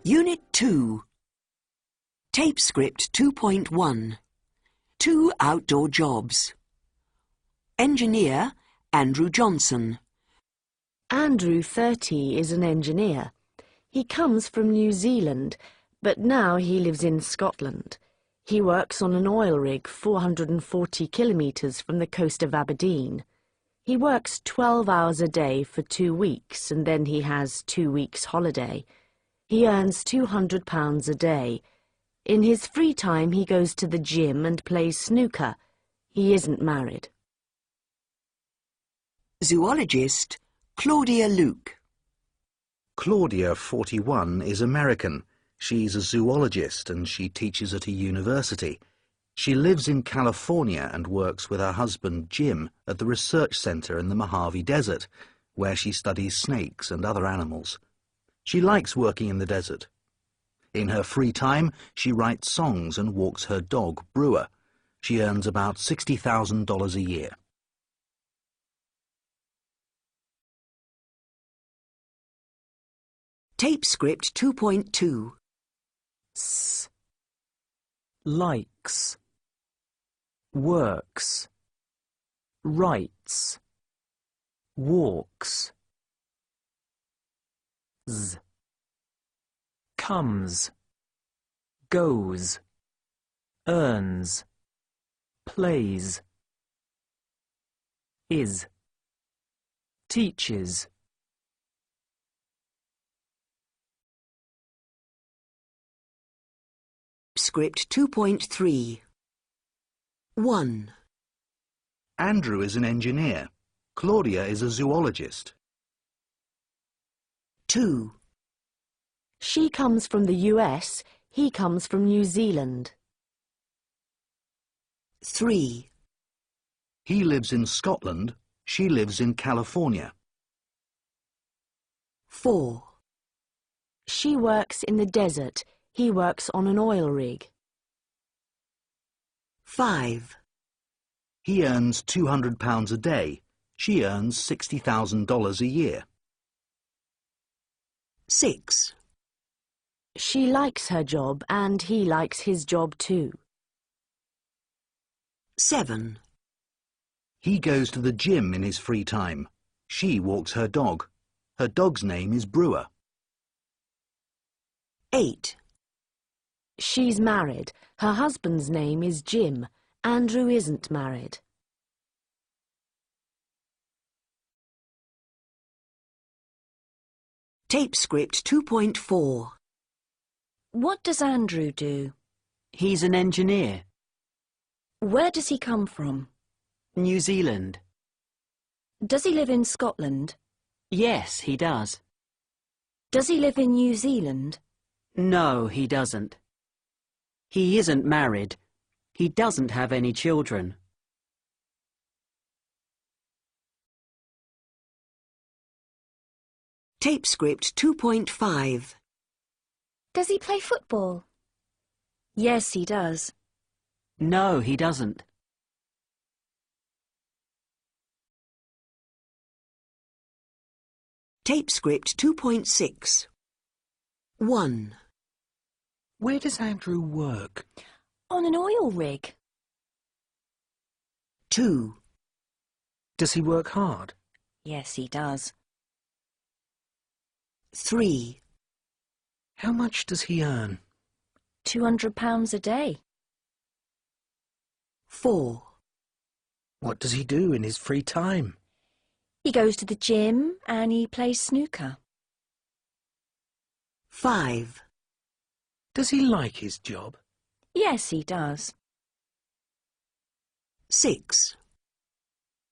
Unit 2. Tape script 2.1. 2 outdoor jobs. Engineer, Andrew Johnson. Andrew, 30, is an engineer. He comes from New Zealand, but now he lives in Scotland. He works on an oil rig 440 kilometres from the coast of Aberdeen. He works 12 hours a day for 2 weeks, and then he has 2 weeks' holiday. He earns £200 a day. In his free time he goes to the gym and plays snooker. He isn't married. Zoologist, Claudia Luke. Claudia, 41, is American. She's a zoologist and she teaches at a university. She lives in California and works with her husband Jim at the research centre in the Mojave Desert, where she studies snakes and other animals. She likes working in the desert. In her free time, she writes songs and walks her dog, Brewer. She earns about $60,000 a year. Tape script 2.2. S. Likes. Works. Writes. Walks. Z. Comes. Goes. Earns. Plays. Is. Teaches. Script 2.3. 1. Andrew is an engineer. Claudia is a zoologist. 2. She comes from the US, he comes from New Zealand. 3. He lives in Scotland. She lives in California. 4. She works in the desert, he works on an oil rig. 5. He earns £200 a day. She earns $60,000 a year. 6. She likes her job and he likes his job too. 7. He goes to the gym in his free time. She walks her dog. Her dog's name is Brewer. 8. She's married. Her husband's name is Jim. Andrew isn't married. Tape script 2.4. What does Andrew do? He's an engineer. Where does he come from? New Zealand. Does he live in Scotland? Yes, he does. Does he live in New Zealand? No, he doesn't. He isn't married. He doesn't have any children. Tape script 2.5. Does he play football? Yes, he does. No, he doesn't. Tape script 2.6. 1. Where does Andrew work? On an oil rig. 2. Does he work hard? Yes, he does. 3. How much does he earn? £200 a day. 4. What does he do in his free time? He goes to the gym and he plays snooker. 5. Does he like his job? Yes, he does. 6.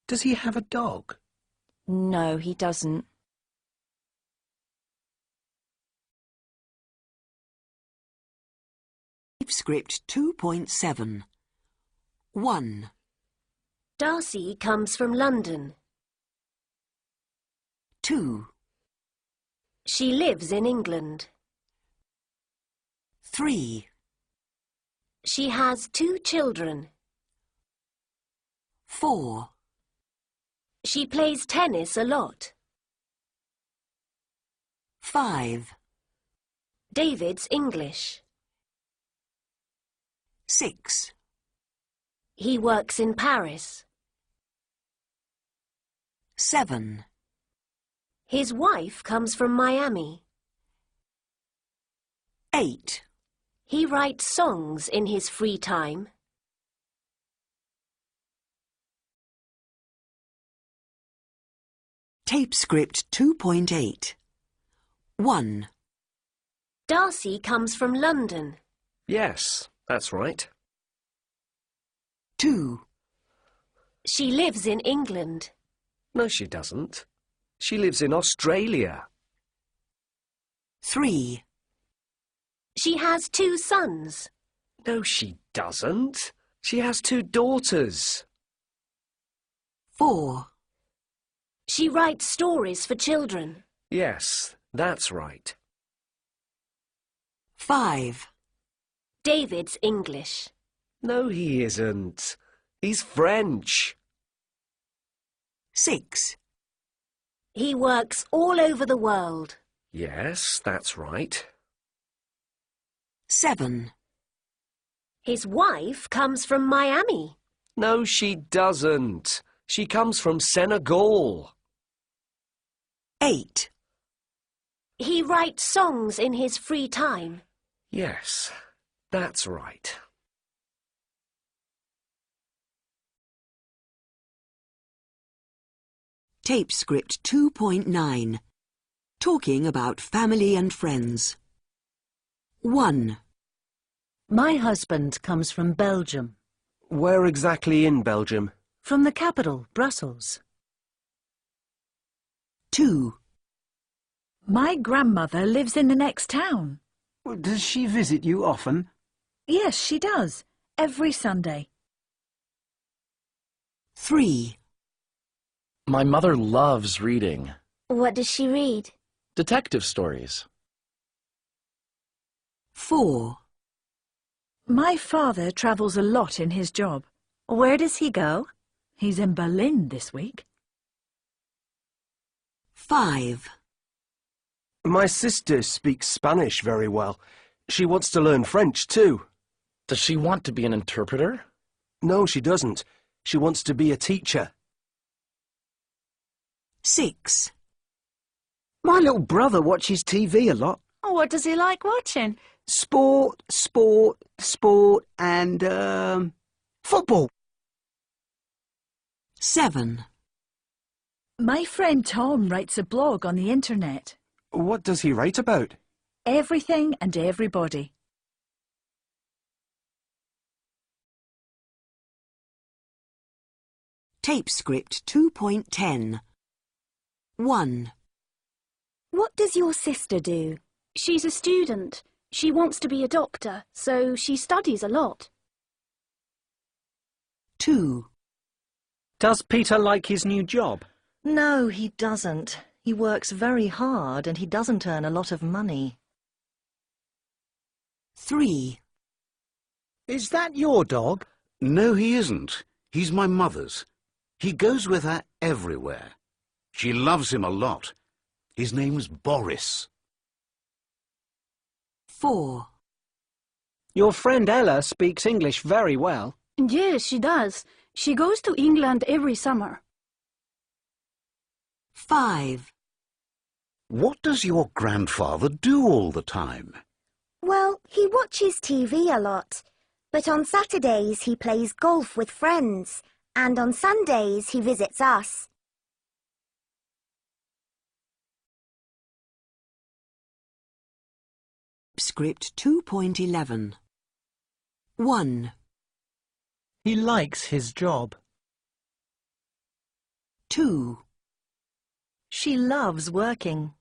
Does he have a dog? No, he doesn't. Tape script 2.7. 1. Darcy comes from London. 2. She lives in England. 3. She has 2 children. 4. She plays tennis a lot. 5. David's English. 6. He works in Paris. 7. His wife comes from Miami. 8. He writes songs in his free time. Tape script 2.8. 1. Darcy comes from London. Yes, that's right. 2. She lives in England. No, she doesn't. She lives in Australia. 3. She has 2 sons. No, she doesn't. She has 2 daughters. 4. She writes stories for children. Yes, that's right. 5. David's English. No, he isn't. He's French. 6. He works all over the world. Yes, that's right. 7. His wife comes from Miami. No, she doesn't. She comes from Senegal. 8. He writes songs in his free time. Yes, that's right. Tape script 2.9. Talking about family and friends. 1. My husband comes from Belgium. Where exactly in Belgium? From the capital, Brussels. 2. My grandmother lives in the next town. Does she visit you often? Yes, she does. Every Sunday. 3. My mother loves reading. What does she read? Detective stories. 4. My father travels a lot in his job. Where does he go? He's in Berlin this week. 5. My sister speaks Spanish very well. She wants to learn French too. Does she want to be an interpreter? No, she doesn't. She wants to be a teacher. 6. My little brother watches TV a lot. What does he like watching? Sport, and, football. 7. My friend Tom writes a blog on the internet. What does he write about? Everything and everybody. Tape script 2.10. 1. What does your sister do? She's a student. She wants to be a doctor, so she studies a lot. 2. Does Peter like his new job? No, he doesn't. He works very hard and he doesn't earn a lot of money. 3. Is that your dog? No, he isn't. He's my mother's. He goes with her everywhere. She loves him a lot. His name's Boris. 4. Your friend Ella speaks English very well. Yes, she does. She goes to England every summer. 5. What does your grandfather do all the time? Well, he watches TV a lot. But on Saturdays he plays golf with friends. And on Sundays he visits us. Script 2.11. 1. He likes his job. 2. She loves working.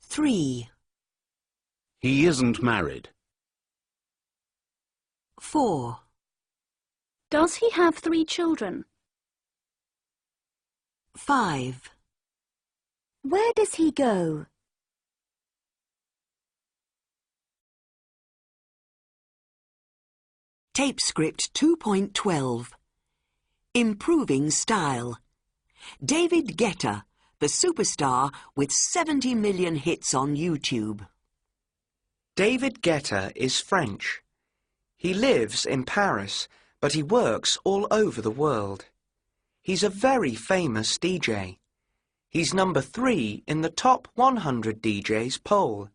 3. He isn't married. 4. Does he have 3 children? 5. Where does he go? Tape script 2.12. Improving style. David Guetta, the superstar with 70 million hits on YouTube. David Guetta is French. He lives in Paris, but he works all over the world. He's a very famous DJ. He's number 3 in the top 100 DJs poll.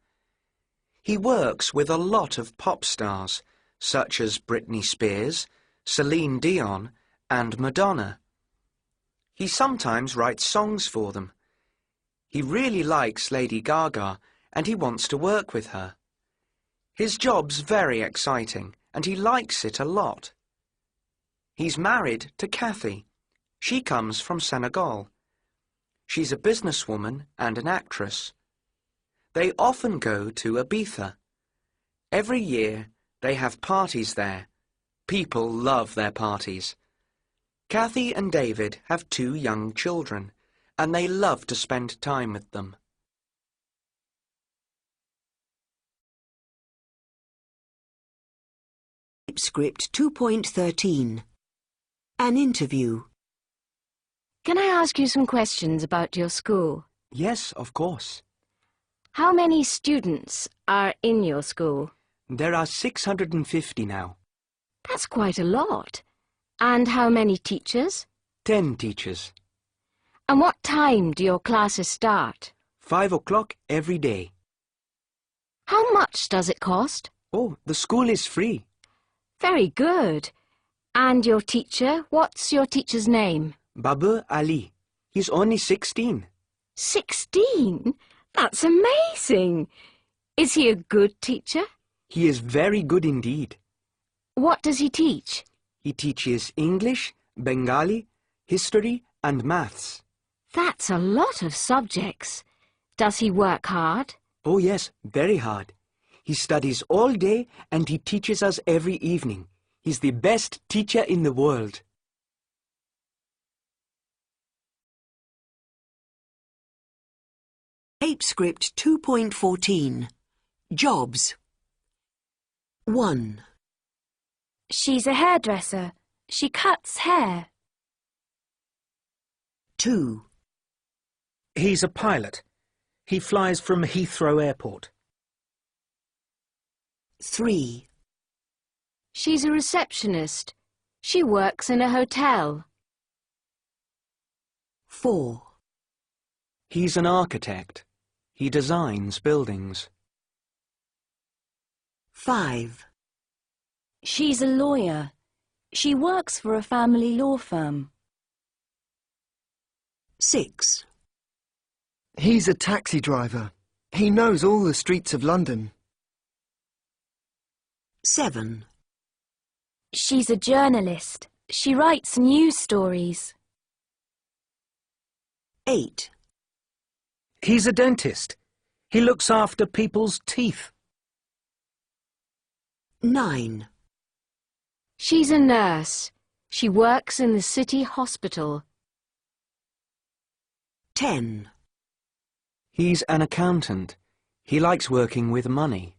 He works with a lot of pop stars, such as Britney Spears, Celine Dion, and Madonna. He sometimes writes songs for them. He really likes Lady Gaga, and he wants to work with her. His job's very exciting, and he likes it a lot. He's married to Kathy. She comes from Senegal. She's a businesswoman and an actress. They often go to Ibiza. Every year, they have parties there. People love their parties. Kathy and David have 2 young children, and they love to spend time with them. Script 2.13. An interview. Can I ask you some questions about your school? Yes, of course. How many students are in your school? There are 650 now. That's quite a lot. And how many teachers? 10 teachers. And what time do your classes start? 5 o'clock every day. How much does it cost? Oh, the school is free. Very good. And your teacher, what's your teacher's name? Babu Ali. He's only 16. 16? That's amazing. Is he a good teacher? He is very good indeed. What does he teach? He teaches English, Bengali, history and maths. That's a lot of subjects. Does he work hard? Oh yes, very hard. He studies all day and he teaches us every evening. He's the best teacher in the world. Tape script 2.14. Jobs. 1. She's a hairdresser. She cuts hair. 2. He's a pilot. He flies from Heathrow Airport. 3. She's a receptionist. She works in a hotel. 4. He's an architect. He designs buildings. 5. She's a lawyer. She works for a family law firm. 6. He's a taxi driver. He knows all the streets of London. 7. She's a journalist. She writes news stories. 8. He's a dentist. He looks after people's teeth. 9. She's a nurse. She works in the city hospital. 10. He's an accountant. He likes working with money.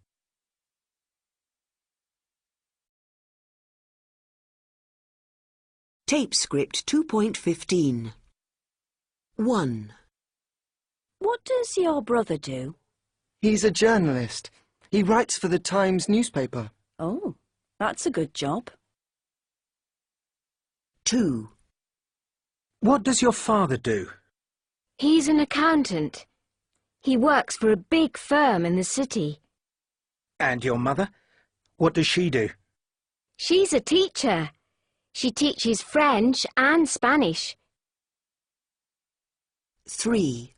Tape script 2.15. 1. What does your brother do? He's a journalist. He writes for the Times newspaper. Oh, that's a good job. 2. What does your father do? He's an accountant. He works for a big firm in the city. And your mother? What does she do? She's a teacher. She teaches French and Spanish. 3.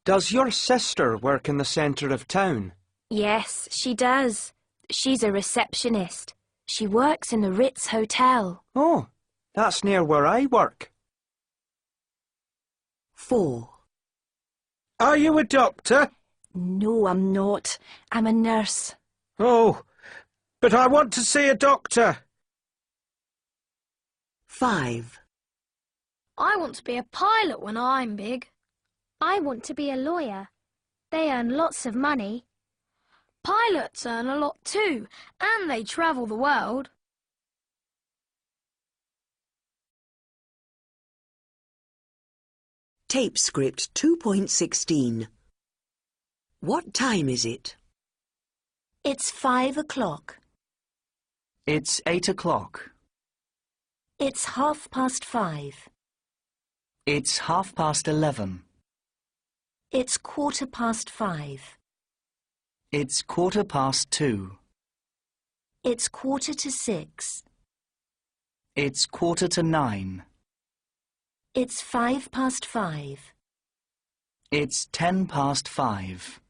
Does your sister work in the centre of town? Yes, she does. She's a receptionist. She works in the Ritz Hotel. Oh, that's near where I work. 4. Are you a doctor? No, I'm not. I'm a nurse. Oh, but I want to see a doctor. 5. I want to be a pilot when I'm big. I want to be a lawyer. They earn lots of money. Pilots earn a lot too, and they travel the world. Tape script 2.16. What time is it? It's 5 o'clock. It's 8 o'clock. It's 5:30. It's 11:30. It's 5:15. It's 2:15. It's 6:15. It's 9:15. It's 5:05. It's 5:10.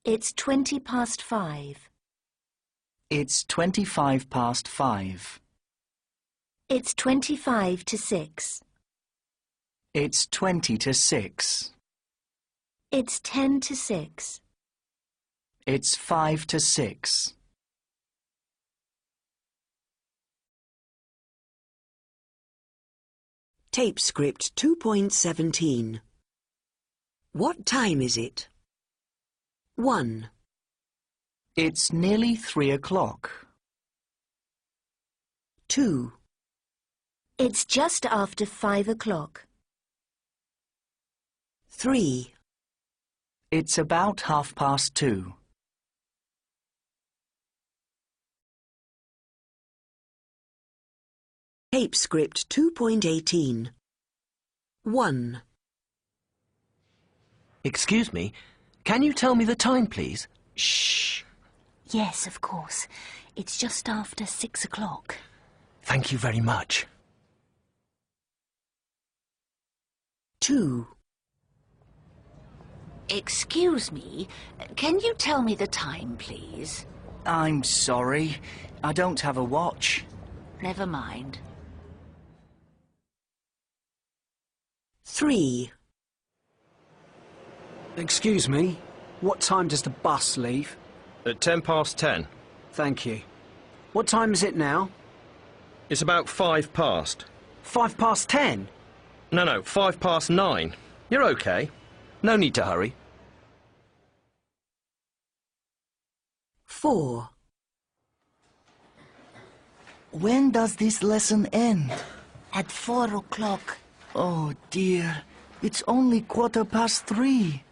It's 5:20. It's 5:25. It's 25 to 6. It's 20 to 6. It's 10 to 6. It's 5 to 6. Tape script 2.17. What time is it? 1. It's nearly 3 o'clock. 2. It's just after 5 o'clock. 3. It's about 2:30. Tape script 2.18. 1. Excuse me, can you tell me the time, please? Shh. Yes, of course. It's just after 6 o'clock. Thank you very much. 2. Excuse me, can you tell me the time, please? I'm sorry, I don't have a watch. Never mind. 3. Excuse me, what time does the bus leave? At 10:10. Thank you. What time is it now? It's about 5 past. 10:05? No, 9:05. You're okay. No need to hurry. 4. When does this lesson end? At 4 o'clock. Oh dear, it's only 3:15.